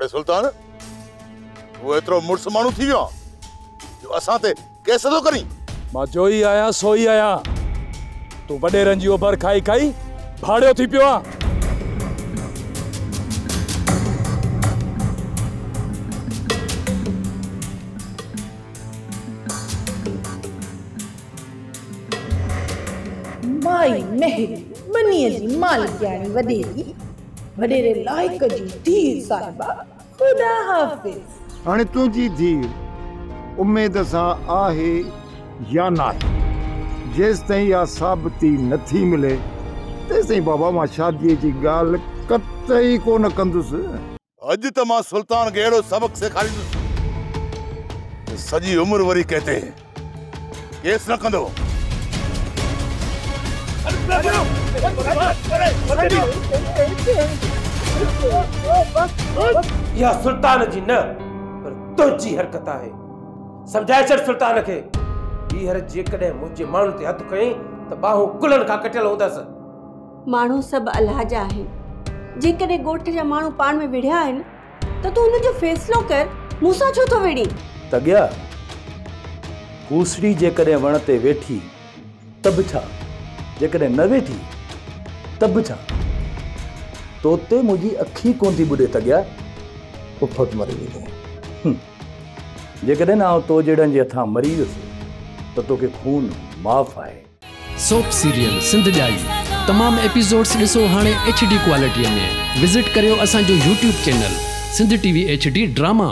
अरे सुल्तान, वो एतिरो मुड़स माण्हू थी वियो जो असां ते केस थो करी? मां जो ही आया सो ही आया। तू वडेरनि जी ओभर खाई खाई भाड़ियो थी पियो आहे। माई मेहरी बनीअ जी मालिकाणी वडेरी वडेरे लाइक जी धीर साहिबा। खुदा हाफिज। हाणे तुंहिंजी धीर उम्मीद सां आहे या न आहे? जेसि ताईं इहा साबिती नथी मिले तेसि ताईं बाबा मां शादीअ जी ॻाल्हि कतई कोन कंदुसि। अॼु त मां सुल्तान खे अहिड़ो सबक़ सेखारींदुसि सॼी उमिरि वरी कहते केस न कंदो। या सुल्तान जी न पर तुझी हरकत है। समझाए छड़ सुल्तान के हींअर जेकॾहिं मुंहिंजे माण्हू ते हथ कई त बाहूं कुलनि खां कटियल हूंदसि। माण्हू सभु अल्लाह जा आहिनि। जेकॾहिं ॻोठ जा माण्हू पाण में विढ़िया आहिनि त तूं हुनजो फ़ैसिलो कर। मूंसां छो थो विढ़ी? तॻिया कूसड़ी जेकॾहिं वण ते वेठी तब छा, जेकॾहिं न वेठी तब छा? तोते मुंहिंजी अखी कोन थी ॿुॾे तॻिया। उफ़त मरी वेंदो। जेकॾहिं आउं तो जहिड़नि जे हथां मरी वियुसि त तोखे खून माफ़ आहे। सोप सीरियल सिंध ॼाई तमाम एपिसोड्स ॾिसो हाणे HD क्वालिटीअ में। विज़िट करियो असांजो YouTube channel Sindh TV HD drama.